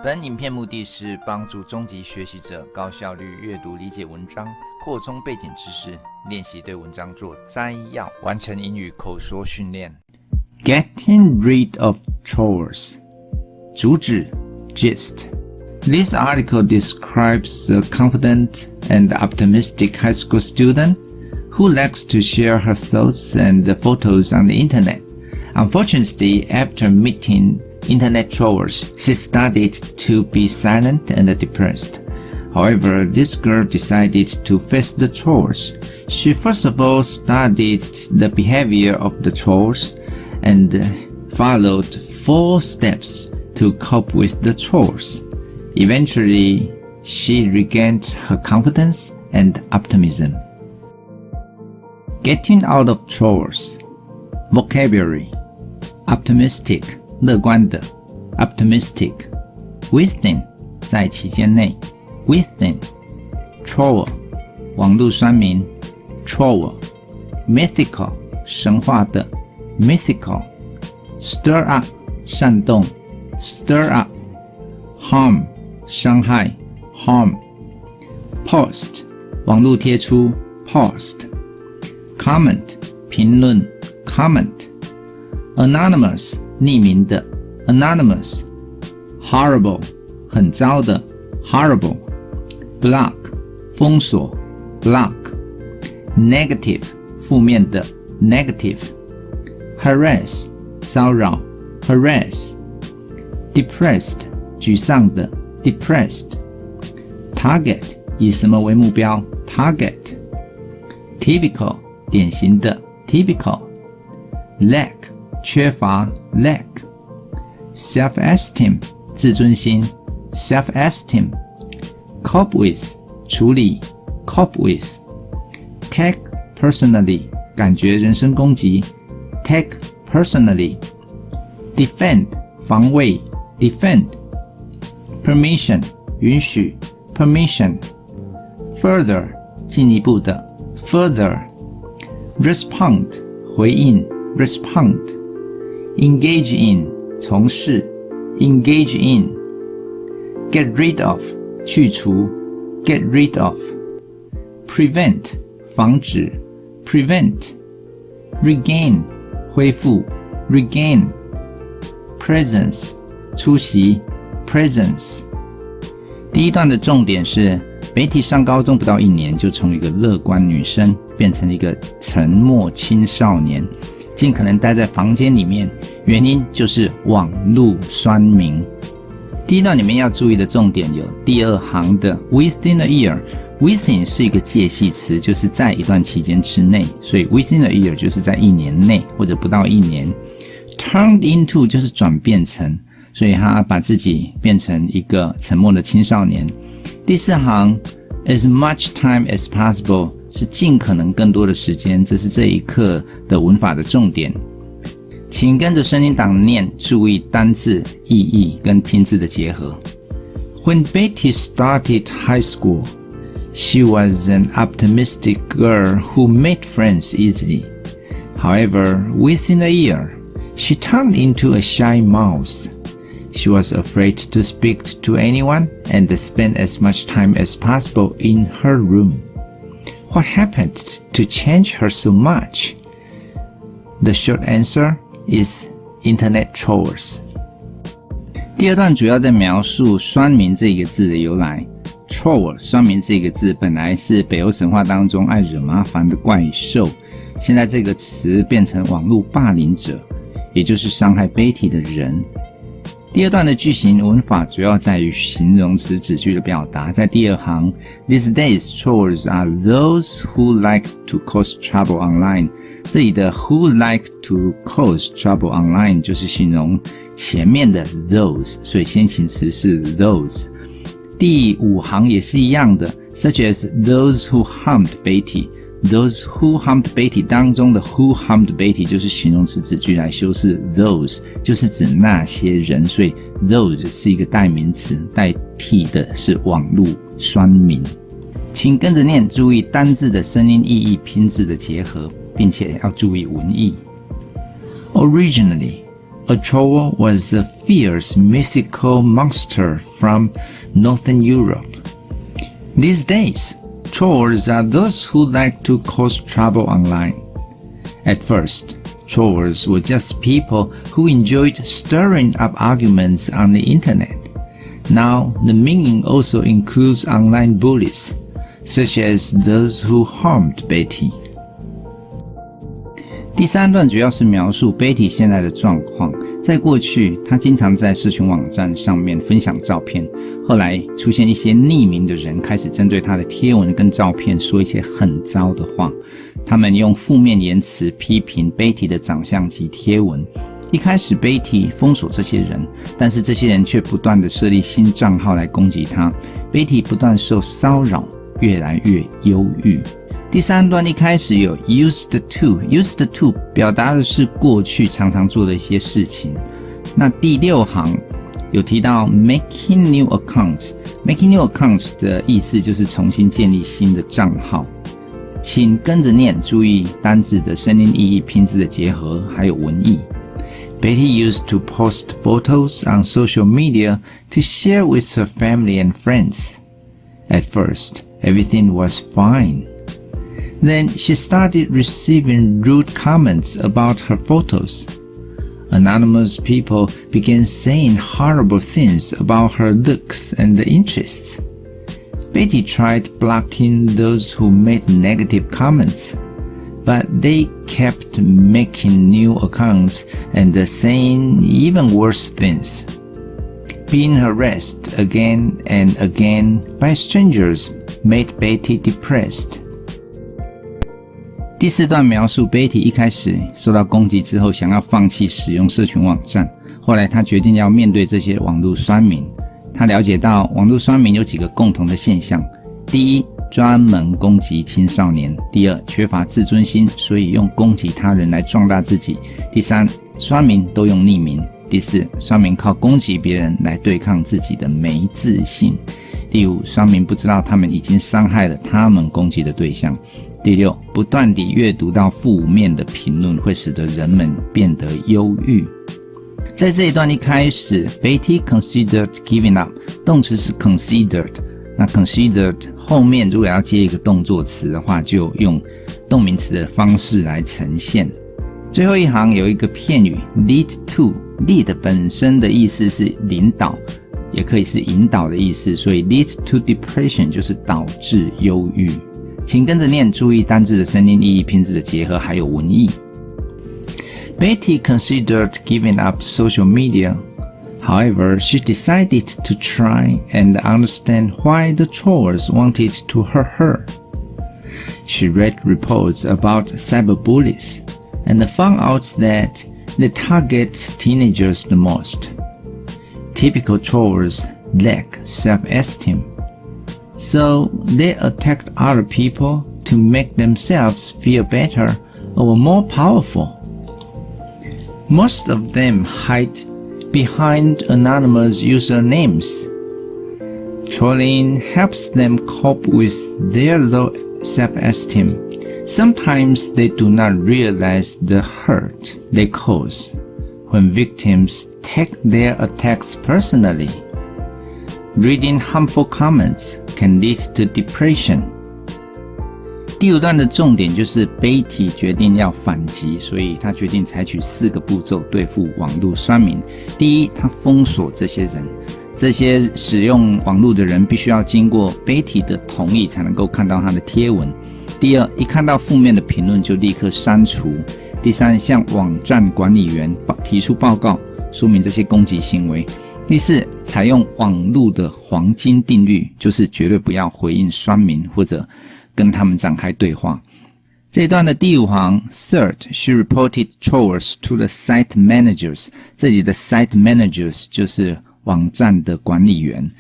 本影片目的是帮助中级学习者高效率阅读理解文章，扩充背景知识，练习对文章做摘要，完成英语口说训练。Getting rid of chores. 主旨 Gist. This article describes a confident and optimistic high school student who likes to share her thoughts and photos on the internet. Unfortunately, after meeting internet trolls, she started to be silent and depressed. However, this girl decided to face the trolls. She first of all studied the behavior of the trolls and followed 4 steps to cope with the trolls. Eventually, she regained her confidence and optimism. Getting out of trolls. Vocabulary. Optimistic. 乐观的 optimistic. Within 在期间内 within. Troll 网络酸民 troll. Mythical 神话的 mythical. Stir up 煽动 stir up. Harm 伤害 harm. Post 网络贴出 post. Comment 评论 comment. Anonymous匿名的 anonymous. Horrible 很糟的 horrible. Block 封锁 block. Negative 负面的 negative. Harass 骚扰 harass. Depressed 沮丧的 depressed. Target 以什么为目标 target. Typical 典型的 typical. Lack缺乏 lack. Self-esteem 自尊心 self-esteem. Cope with 处理 cope with. Take personally 感觉人身攻击 take personally. Defend 防卫 defend. Permission 允许 permission. Further 进一步的 further. Respond 回应 respond. Engage in 从事 engage in. Get rid of 去除 get rid of. Prevent 防止 prevent. Regain 恢复 regain. Presence 出席 presence. 第一段的重点是Betty 上高中不到1年就从一个乐观女生变成一个沉默青少年，尽可能待在房间里面，原因就是网络酸民。第一段里面要注意的重点有第2行的 within a year. Within 是一个介系词，就是在一段期间之内，所以 within a year 就是在1年内或者不到1年。Turned into 就是转变成，所以他把自己变成一个沉默的青少年。第4行 as much time as possible 是尽可能更多的时间，这是这一课的文法的重点。请跟着声音档念，注意单字、意义跟拼字的结合。When Betty started high school, she was an optimistic girl who made friends easily. However, within a year, she turned into a shy mouse.She was afraid to speak to anyone and spent as much time as possible in her room. What happened to change her so much? The short answer is internet trolls. 第2段主要在描述酸民这个字的由来。troll 酸民这个字本来是北欧神话当中爱惹麻烦的怪兽，现在这个词变成网络霸凌者，也就是伤害 Betty 的人。第2段的句型文法主要在于形容词子句的表达，在第2行 These days, trolls are those who like to cause trouble online. 这里的 who like to cause trouble online 就是形容前面的 those， 所以先行词是 those。第5行也是一样的 such as those who harmed Betty。Those who harmed Betty 当中的 who harmed Betty 就是形容词子句来修饰 those， 就是指那些人，所以 those 是一个代名词，代替的是网络酸民。请跟着念，注意单字的声音、意义、拼字的结合，并且要注意文意。Originally A troll was a fierce mythical monster from Northern Europe. These days, trolls are those who like to cause trouble online. At first, trolls were just people who enjoyed stirring up arguments on the internet. Now, the meaning also includes online bullies, such as those who harmed Betty. 第三段主要是描述 Betty 现在的状况。在过去，她经常在社群网站上面分享照片，后来出现一些匿名的人开始针对她的贴文跟照片说一些很糟的话。他们用负面言辞批评 Betty 的长相及贴文。一开始 Betty 封锁这些人，但是这些人却不断的设立新账号来攻击她。Betty 不断受骚扰，越来越忧郁。第三段一开始有 used to 表达的是过去常常做的一些事情。那第6行有提到 making new accounts。making new accounts 的意思就是重新建立新的账号。请跟着念，注意单字的声音意义、拼字的结合，还有文意。Betty used to post photos on social media to share with her family and friends. At first, everything was fine.Then she started receiving rude comments about her photos. Anonymous people began saying horrible things about her looks and interests. Betty tried blocking those who made negative comments, but they kept making new accounts and saying even worse things. Being harassed again and again by strangers made Betty depressed.第4段描述 Betty 一开始受到攻击之后想要放弃使用社群网站，后来她决定要面对这些网络酸民。她了解到网络酸民有几个共同的现象：第一，专门攻击青少年；第二，缺乏自尊心，所以用攻击他人来壮大自己；第三，酸民都用匿名；第四，酸民靠攻击别人来对抗自己的没自信；第五，酸民不知道他们已经伤害了他们攻击的对象；第六，不断地阅读到负面的评论会使得人们变得忧郁。在这一段一开始 Betty considered giving up， 动词是 considered， 那 considered 后面如果要接一个动作词的话，就用动名词的方式来呈现。最后一行有一个片语 lead to， lead 本身的意思是领导，也可以是引导的意思，所以 lead to depression 就是导致忧郁。请跟着念，注意单字的声音意义、拼字的结合，还有文意。Betty considered giving up social media. However, she decided to try and understand why the trolls wanted to hurt her. She read reports about cyberbullies and found out that they target teenagers the most. Typical trolls lack self-esteem, so they attacked other people to make themselves feel better or more powerful.Most of them hide behind anonymous usernames. Trolling helps them cope with their low self-esteem. Sometimes they do not realize the hurt they cause when victims take their attacks personally. Reading harmful comments can lead to depression.第5段的重点就是 Betty 决定要反击，所以她决定采取4个步骤对付网络酸民。第一，她封锁这些人，这些使用网络的人必须要经过 Betty 的同意才能够看到她的贴文。第二，一看到负面的评论就立刻删除。第三，向网站管理员提出报告，说明这些攻击行为。第四，采用网络的黄金定律，就是绝对不要回应酸民或者跟他们展开对话。这一段的第5行 Third, she reported trolls to the site managers. 这里的 site managers 就是网站的管理员。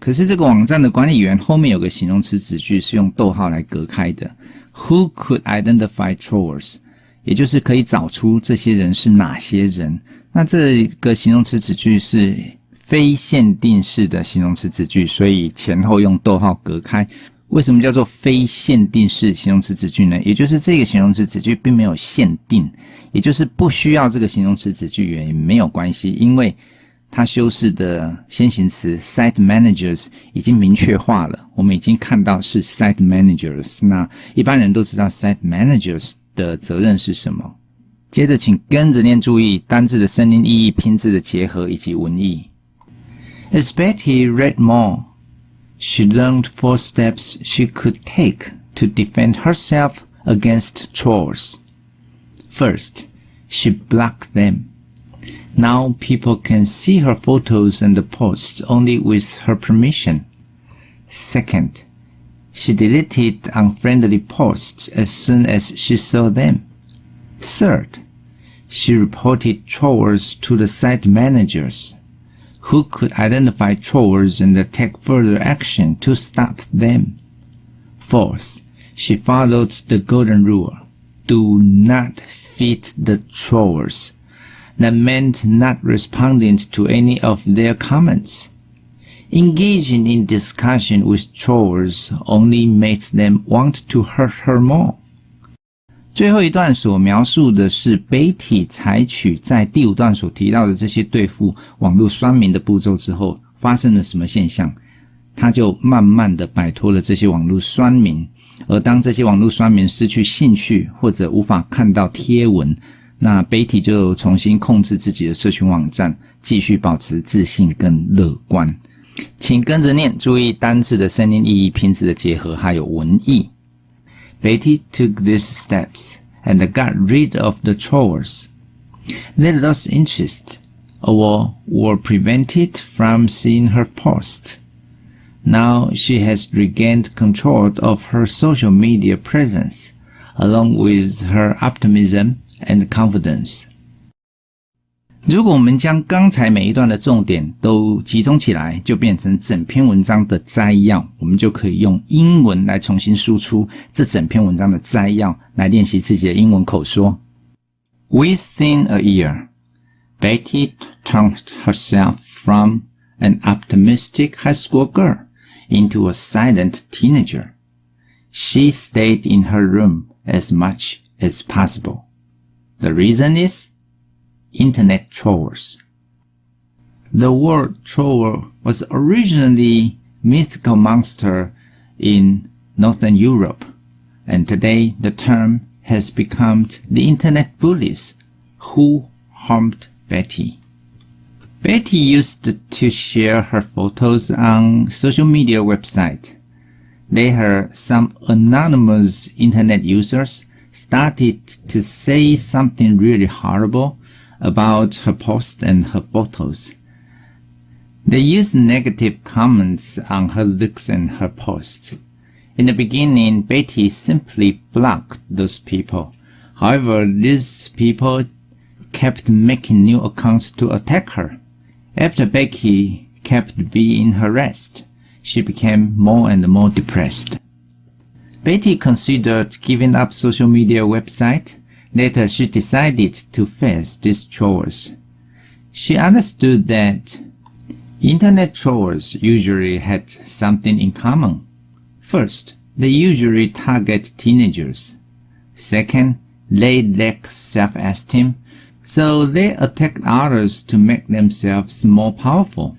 可是这个网站的管理员后面有个形容词子句是用逗号来隔开的。Who could identify trolls? 也就是可以找出这些人是哪些人。那这个形容词子句是非限定式的形容词子句，所以前后用逗号隔开。为什么叫做非限定式形容词子句呢？也就是这个形容词子句并没有限定，也就是不需要这个形容词子句也没有关系，因为它修饰的先行词 site managers 已经明确化了，我们已经看到是 site managers， 那一般人都知道 site managers 的责任是什么。接着请跟着念，注意单字的声音意义、拼字的结合以及文意。As Betty read more, she learned 4 steps she could take to defend herself against trolls. First, she blocked them. Now people can see her photos and posts only with her permission. Second, she deleted unfriendly posts as soon as she saw them. Third, she reported trolls to the site managers, who could identify trolls and take further action to stop them. Fourth, she followed the golden rule, do not feed the trolls. That meant not responding to any of their comments. Engaging in discussion with trolls only made them want to hurt her more. 最后一段所描述的是 Betty 采取在第5段所提到的这些对付网络酸民的步骤之后发生了什么现象，他就慢慢的摆脱了这些网络酸民，而当这些网络酸民失去兴趣或者无法看到贴文，那 Betty 就重新控制自己的社群网站，继续保持自信跟乐观。请跟着念，注意单字的声音意义、拼字的结合还有文意。Betty took these steps and got rid of the trolls. They lost interest or were prevented from seeing her posts. Now she has regained control of her social media presence, along with her optimism and confidence. 如果我们将刚才每一段的重点都集中起来，就变成整篇文章的摘要，我们就可以用英文来重新输出这整篇文章的摘要，来练习自己的英文口说。Within a year, Betty turned herself from an optimistic high school girl into a silent teenager. She stayed in her room as much as possible. The reason is Internet trolls. The word troll was originally a mythical monster in Northern Europe, and today the term has become the Internet bullies who harmed Betty. Betty used to share her photos on social media website. Later, some anonymous Internet users started to say something really horrible about her post and her photos. They used negative comments on her looks and her posts. In the beginning, Betty simply blocked those people. However, these people kept making new accounts to attack her. After Betty kept being harassed, she became more and more depressed. Betty considered giving up social media website. Later, she decided to face these trolls. She understood that Internet trolls usually had something in common. First, they usually target teenagers. Second, they lack self-esteem, so they attack others to make themselves more powerful.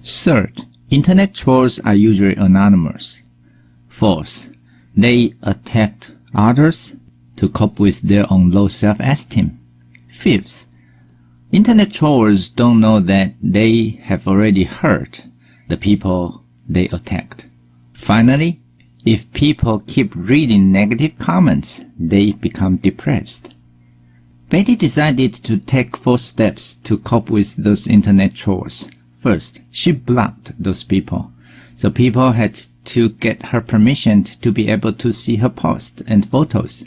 Third, Internet trolls are usually anonymous. Fourth, they attack others to cope with their own low self-esteem. Fifth, Internet trolls don't know that they have already hurt the people they attacked. Finally, if people keep reading negative comments, they become depressed. Betty decided to take 4 steps to cope with those Internet trolls. First, she blocked those people. So people had to get her permission to be able to see her posts and photos.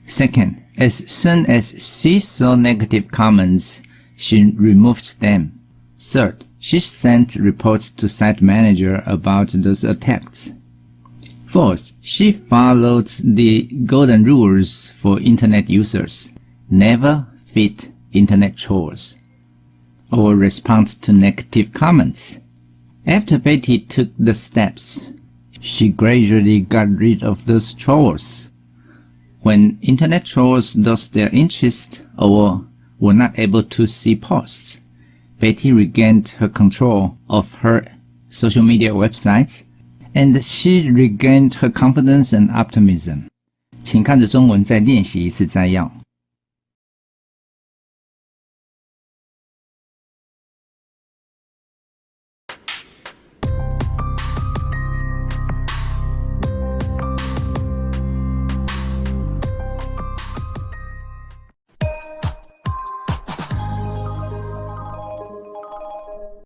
Second, as soon as she saw negative comments, she removed them. Third, she sent reports to site manager about those attacks. Fourth, she followed the golden rules for Internet users. Never feed Internet trolls or respond to negative comments. After Betty took the steps, She gradually got rid of those trolls. When internet trolls lost their interest or were not able to see posts, Betty regained her control of her social media websites, and she regained her confidence and optimism. 请看着中文再练习一次摘要。